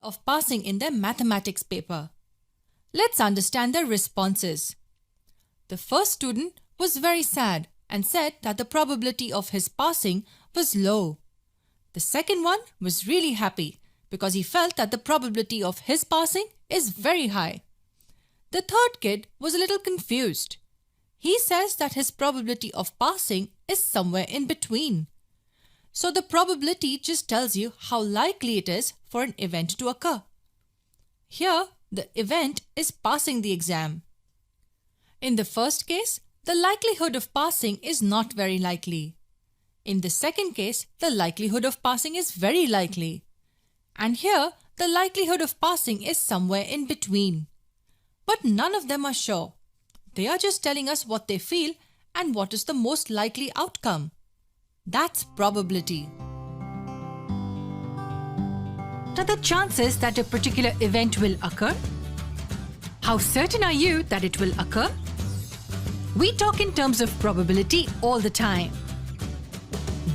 of passing in their mathematics paper. Let's understand their responses. The first student was very sad and said that the probability of his passing was low. The second one was really happy because he felt that the probability of his passing is very high. The third kid was a little confused. He says that his probability of passing is somewhere in between. So the probability just tells you how likely it is for an event to occur. Here, the event is passing the exam. In the first case, the likelihood of passing is not very likely. In the second case, the likelihood of passing is very likely. And here, the likelihood of passing is somewhere in between. But none of them are sure. They are just telling us what they feel and what is the most likely outcome. That's probability. What are the chances that a particular event will occur? How certain are you that it will occur? We talk in terms of probability all the time.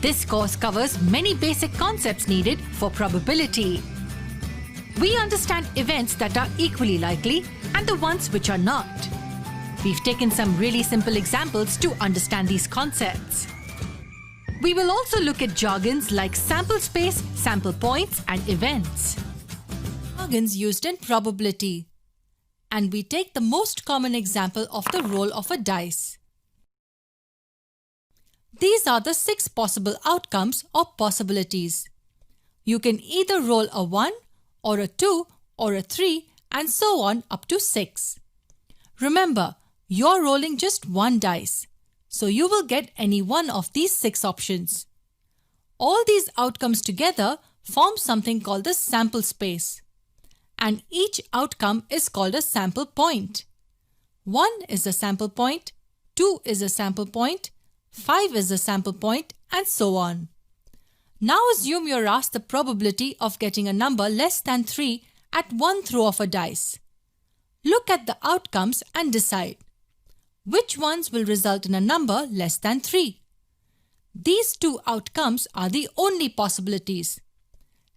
This course covers many basic concepts needed for probability. We understand events that are equally likely and the ones which are not. We've taken some really simple examples to understand these concepts. We will also look at jargons like sample space, sample points, and events. Jargons used in probability. And we take the most common example of the roll of a dice. These are the 6 possible outcomes or possibilities. You can either roll a 1 or a 2 or a 3 and so on up to 6. Remember, you're rolling just one dice, so you will get any one of these 6 options. All these outcomes together form something called the sample space. And each outcome is called a sample point. 1 is a sample point, 2 is a sample point, 5 is a sample point, and so on. Now assume you're asked the probability of getting a number less than 3 at one throw of a dice. Look at the outcomes and decide. Which ones will result in a number less than 3? These 2 outcomes are the only possibilities.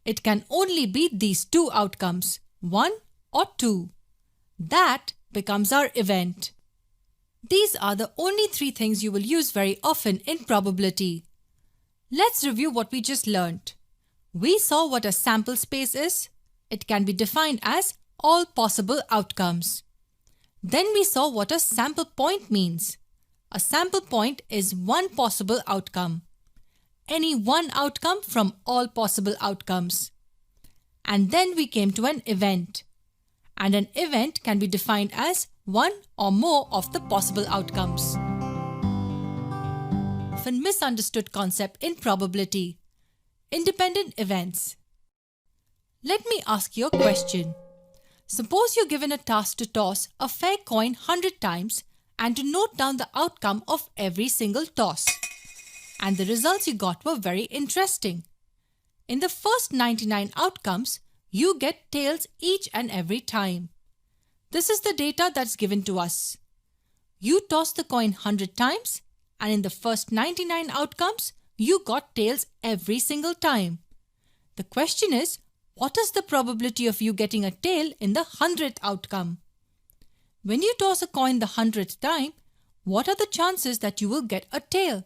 It can only be these 2 outcomes, 1 or 2. That becomes our event. These are the only 3 things you will use very often in probability. Let's review what we just learned. We saw what a sample space is. It can be defined as all possible outcomes. Then we saw what a sample point means. A sample point is one possible outcome. Any one outcome from all possible outcomes. And then we came to an event. And an event can be defined as one or more of the possible outcomes. Often misunderstood concept in probability. Independent events. Let me ask you a question. Suppose you're given a task to toss a fair coin 100 times and to note down the outcome of every single toss. And the results you got were very interesting. In the first 99 outcomes, you get tails each and every time. This is the data that's given to us. You tossed the coin 100 times and in the first 99 outcomes, you got tails every single time. The question is, what is the probability of you getting a tail in the 100th outcome? When you toss a coin the 100th time, what are the chances that you will get a tail?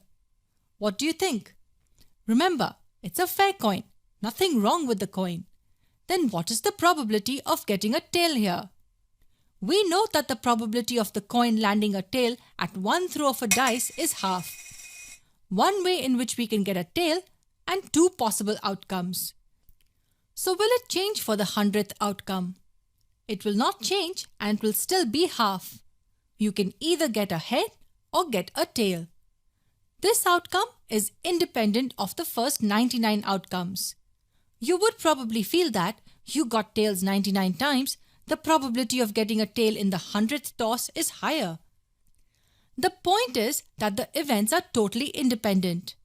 What do you think? Remember, it's a fair coin. Nothing wrong with the coin. Then what is the probability of getting a tail here? We know that the probability of the coin landing a tail at one throw of a dice is half. One way in which we can get a tail and 2 possible outcomes. So will it change for the 100th outcome? It will not change and it will still be half. You can either get a head or get a tail. This outcome is independent of the first 99 outcomes. You would probably feel that you got tails 99 times, the probability of getting a tail in the 100th toss is higher. The point is that the events are totally independent.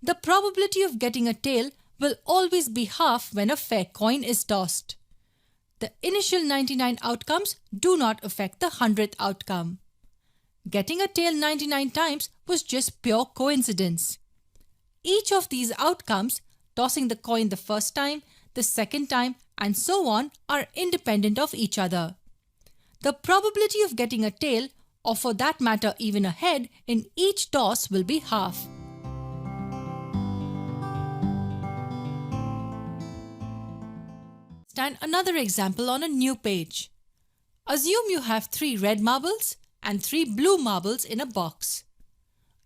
The probability of getting a tail will always be half when a fair coin is tossed. The initial 99 outcomes do not affect the 100th outcome. Getting a tail 99 times was just pure coincidence. Each of these outcomes, tossing the coin the first time, the second time and so on are independent of each other. The probability of getting a tail, or for that matter even a head, in each toss will be half. And another example on a new page. Assume you have 3 red marbles and 3 blue marbles in a box.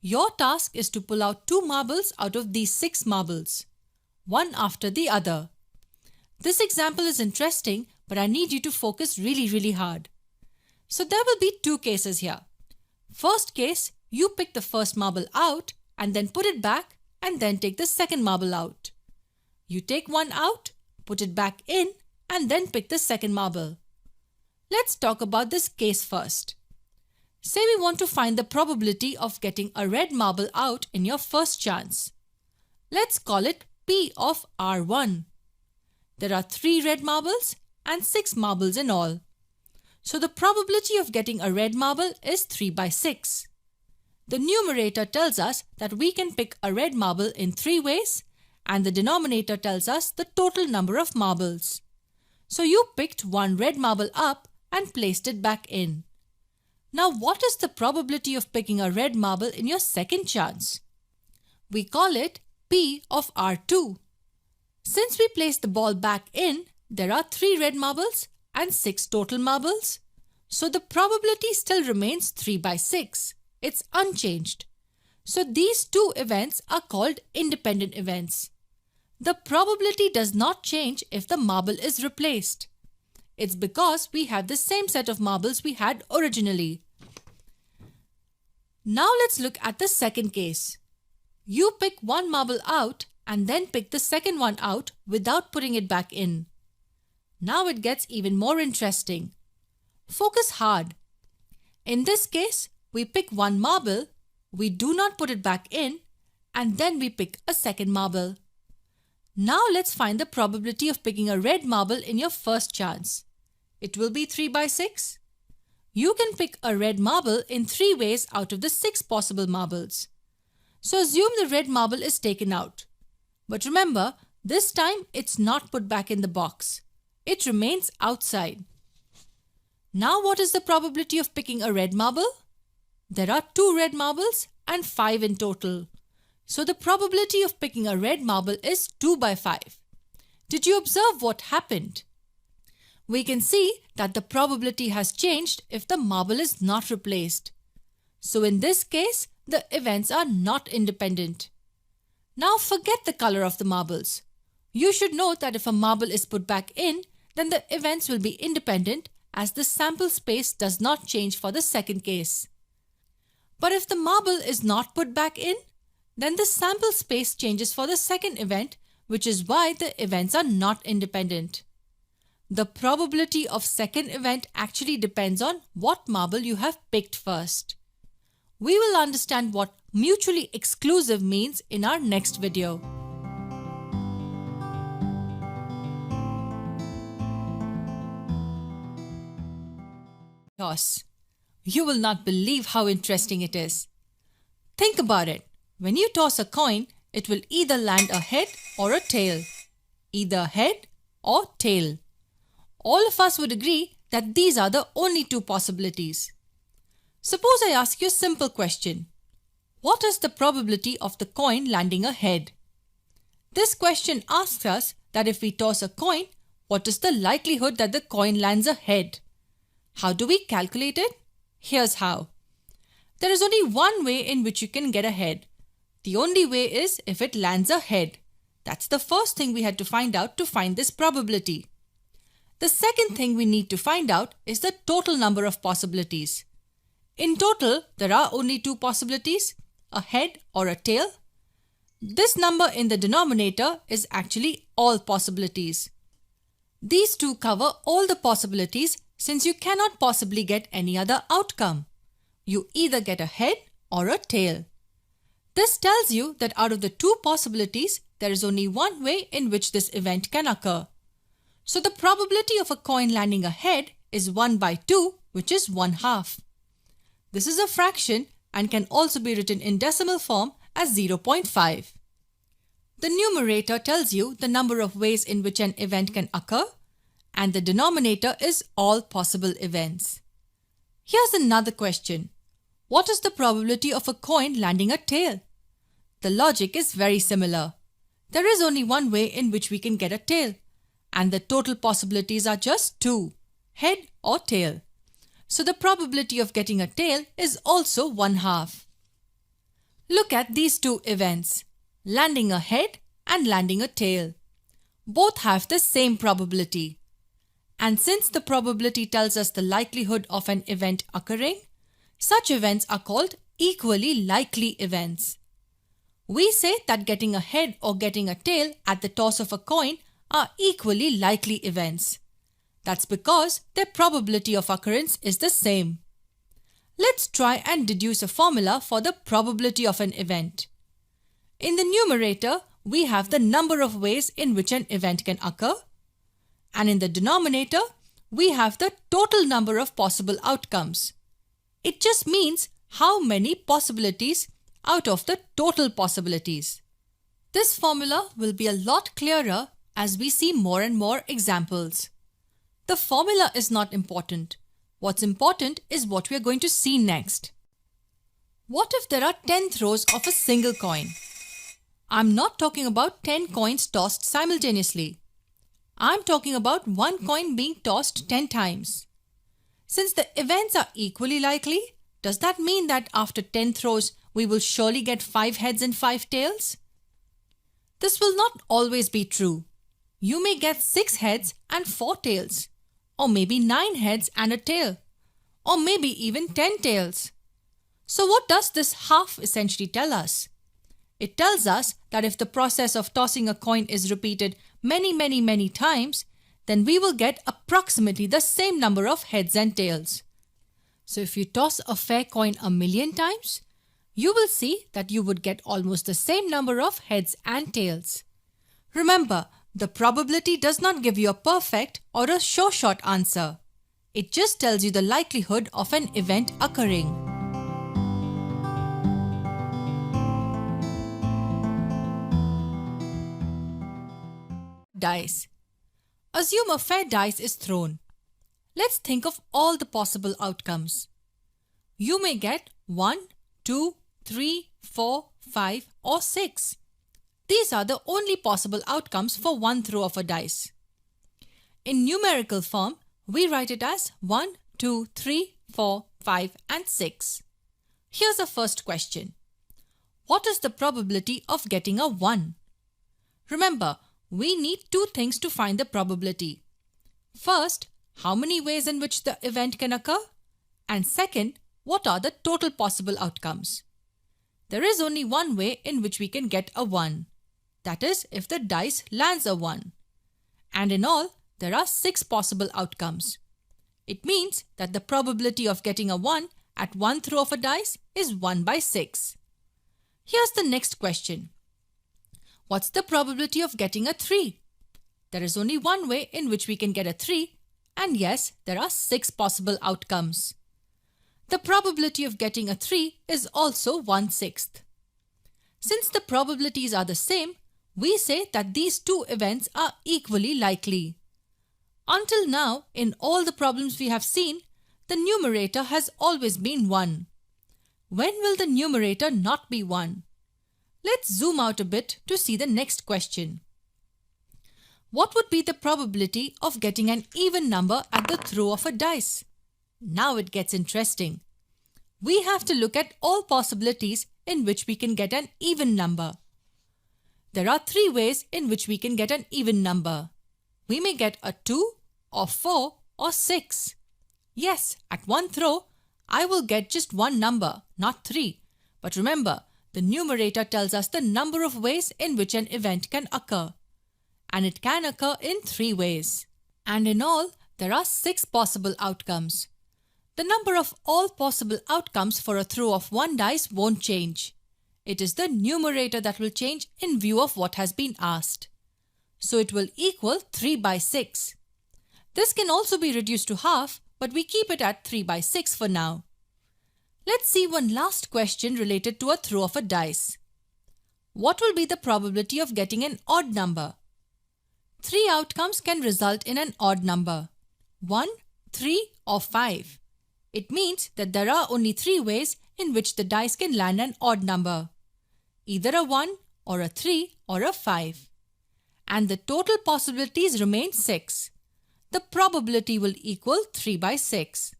Your task is to pull out 2 marbles out of these 6 marbles, one after the other. This example is interesting, but I need you to focus really hard. So there will be 2 cases here. First case, you pick the first marble out and then put it back and then take the second marble out. You take one out, put it back in and then pick the second marble. Let's talk about this case first. Say we want to find the probability of getting a red marble out in your first chance. Let's call it P of R1. There are 3 red marbles and 6 marbles in all. So the probability of getting a red marble is 3 by 6. The numerator tells us that we can pick a red marble in 3 ways, and the denominator tells us the total number of marbles. So you picked one red marble up and placed it back in. Now what is the probability of picking a red marble in your second chance? We call it P of R2. Since we placed the ball back in, there are 3 red marbles and 6 total marbles. So the probability still remains 3 by 6. It's unchanged. So these 2 events are called independent events. The probability does not change if the marble is replaced. It's because we have the same set of marbles we had originally. Now let's look at the second case. You pick one marble out and then pick the second one out without putting it back in. Now it gets even more interesting. Focus hard. In this case, we pick one marble, we do not put it back in, and then we pick a second marble. Now let's find the probability of picking a red marble in your first chance. It will be 3 by 6. You can pick a red marble in 3 ways out of the 6 possible marbles. So assume the red marble is taken out. But remember, this time it's not put back in the box. It remains outside. Now what is the probability of picking a red marble? There are 2 red marbles and 5 in total. So the probability of picking a red marble is 2 by 5. Did you observe what happened? We can see that the probability has changed if the marble is not replaced. So in this case, the events are not independent. Now forget the color of the marbles. You should know that if a marble is put back in, then the events will be independent as the sample space does not change for the second case. But if the marble is not put back in, then the sample space changes for the second event, which is why the events are not independent. The probability of second event actually depends on what marble you have picked first. We will understand what mutually exclusive means in our next video. Toss. You will not believe how interesting it is. Think about it. When you toss a coin, it will either land a head or a tail. Either head or tail. All of us would agree that these are the only 2 possibilities. Suppose I ask you a simple question. What is the probability of the coin landing a head? This question asks us that if we toss a coin, what is the likelihood that the coin lands a head? How do we calculate it? Here's how. There is only one way in which you can get a head. The only way is if it lands a head. That's the first thing we had to find out to find this probability. The second thing we need to find out is the total number of possibilities. In total, there are only 2 possibilities, a head or a tail. This number in the denominator is actually all possibilities. These 2 cover all the possibilities since you cannot possibly get any other outcome. You either get a head or a tail. This tells you that out of the 2 possibilities, there is only one way in which this event can occur. So the probability of a coin landing a head is 1 by 2, which is 1/2. This is a fraction and can also be written in decimal form as 0.5. The numerator tells you the number of ways in which an event can occur, and the denominator is all possible events. Here's another question. What is the probability of a coin landing a tail? The logic is very similar. There is only one way in which we can get a tail, and the total possibilities are just two, head or tail. So the probability of getting a tail is also 1/2. Look at these two events, landing a head and landing a tail. Both have the same probability. And since the probability tells us the likelihood of an event occurring, such events are called equally likely events. We say that getting a head or getting a tail at the toss of a coin are equally likely events. That's because their probability of occurrence is the same. Let's try and deduce a formula for the probability of an event. In the numerator, we have the number of ways in which an event can occur, and in the denominator, we have the total number of possible outcomes. It just means how many possibilities out of the total possibilities. This formula will be a lot clearer as we see more and more examples. The formula is not important. What's important is what we are going to see next. What if there are 10 throws of a single coin? I'm not talking about 10 coins tossed simultaneously. I'm talking about one coin being tossed 10 times. Since the events are equally likely, does that mean that after 10 throws, we will surely get 5 heads and 5 tails? This will not always be true. You may get 6 heads and 4 tails, or maybe 9 heads and a tail, or maybe even 10 tails. So what does this half essentially tell us? It tells us that if the process of tossing a coin is repeated many times, then we will get approximately the same number of heads and tails. So if you toss a fair coin 1,000,000 times, you will see that you would get almost the same number of heads and tails. Remember, the probability does not give you a perfect or a sure shot answer. It just tells you the likelihood of an event occurring. Dice. Assume a fair dice is thrown. Let's think of all the possible outcomes. You may get 1, 2, 3, 4, 5 or 6. These are the only possible outcomes for one throw of a dice. In numerical form, we write it as 1, 2, 3, 4, 5 and 6. Here's the first question. What is the probability of getting a 1? Remember, we need two things to find the probability. First, how many ways in which the event can occur? And second, what are the total possible outcomes? There is only one way in which we can get a 1. That is, if the dice lands a 1. And in all, there are 6 possible outcomes. It means that the probability of getting a 1 at one throw of a dice is 1/6. Here's the next question. What's the probability of getting a 3? There is only one way in which we can get a 3, and yes, there are 6 possible outcomes. The probability of getting a 3 is also 1/6. Since the probabilities are the same, we say that these two events are equally likely. Until now, in all the problems we have seen, the numerator has always been 1. When will the numerator not be 1? Let's zoom out a bit to see the next question. What would be the probability of getting an even number at the throw of a dice? Now it gets interesting. We have to look at all possibilities in which we can get an even number. There are 3 ways in which we can get an even number. We may get a 2 or 4 or 6. Yes, at one throw, I will get just one number, not 3. But remember, the numerator tells us the number of ways in which an event can occur. And it can occur in 3 ways. And in all, there are 6 possible outcomes. The number of all possible outcomes for a throw of one dice won't change. It is the numerator that will change in view of what has been asked. So it will equal 3/6. This can also be reduced to half, but we keep it at 3/6 for now. Let's see one last question related to a throw of a dice. What will be the probability of getting an odd number? 3 outcomes can result in an odd number: 1, 3 or 5. It means that there are only 3 ways in which the dice can land an odd number: either a 1 or a 3 or a 5. And the total possibilities remain 6. The probability will equal 3 by 6.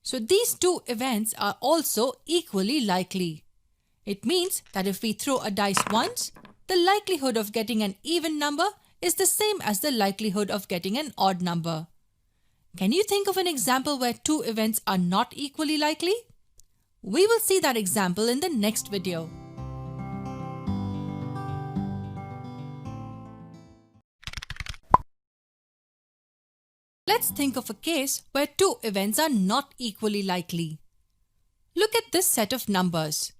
So these two events are also equally likely. It means that if we throw a dice once, the likelihood of getting an even number is the same as the likelihood of getting an odd number. Can you think of an example where two events are not equally likely? We will see that example in the next video. Let's think of a case where two events are not equally likely. Look at this set of numbers: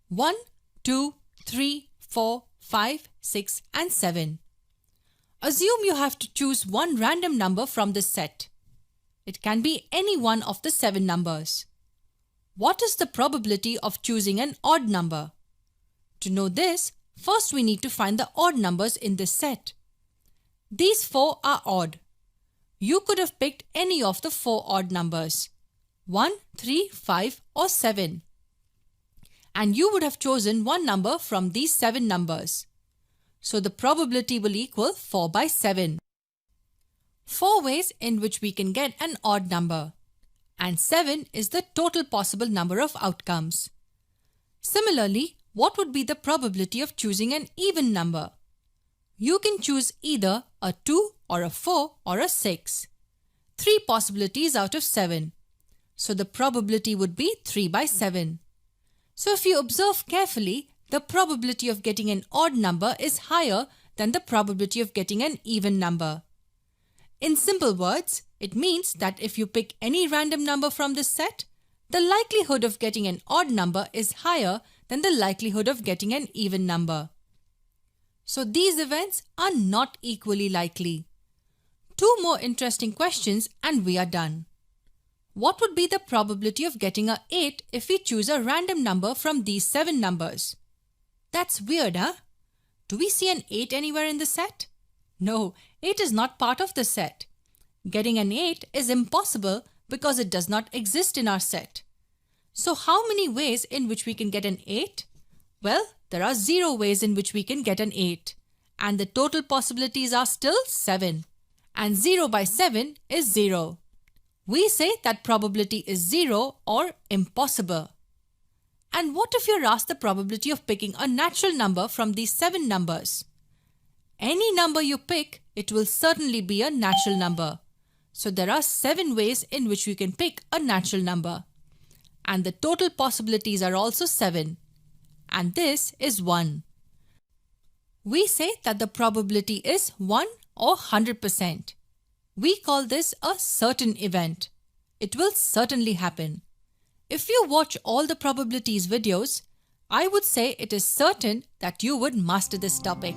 1, 2, 3, 4, 5, 6 and 7. Assume you have to choose one random number from this set. It can be any one of the 7 numbers. What is the probability of choosing an odd number? To know this, first we need to find the odd numbers in this set. These 4 are odd. You could have picked any of the 4 odd numbers: 1, 3, 5 or 7. And you would have chosen one number from these 7 numbers. So the probability will equal 4 by 7. 4 ways in which we can get an odd number. And 7 is the total possible number of outcomes. Similarly, what would be the probability of choosing an even number? You can choose either a 2 or a 4 or a 6. 3 possibilities out of 7. So the probability would be 3 by 7. So if you observe carefully, the probability of getting an odd number is higher than the probability of getting an even number. In simple words, it means that if you pick any random number from this set, the likelihood of getting an odd number is higher than the likelihood of getting an even number. So these events are not equally likely. 2 more interesting questions and we are done. What would be the probability of getting a 8 if we choose a random number from these 7 numbers? That's weird, huh? Do we see an 8 anywhere in the set? No, 8 is not part of the set. Getting an 8 is impossible because it does not exist in our set. So how many ways in which we can get an 8? Well, there are 0 ways in which we can get an 8. And the total possibilities are still 7. And 0 by 7 is 0. We say that probability is 0 or impossible. And what if you're asked the probability of picking a natural number from these 7 numbers? Any number you pick, it will certainly be a natural number. So there are 7 ways in which we can pick a natural number. And the total possibilities are also 7. And this is 1. We say that the probability is 1 or 100%. We call this a certain event. It will certainly happen. If you watch all the probabilities videos, I would say it is certain that you would master this topic.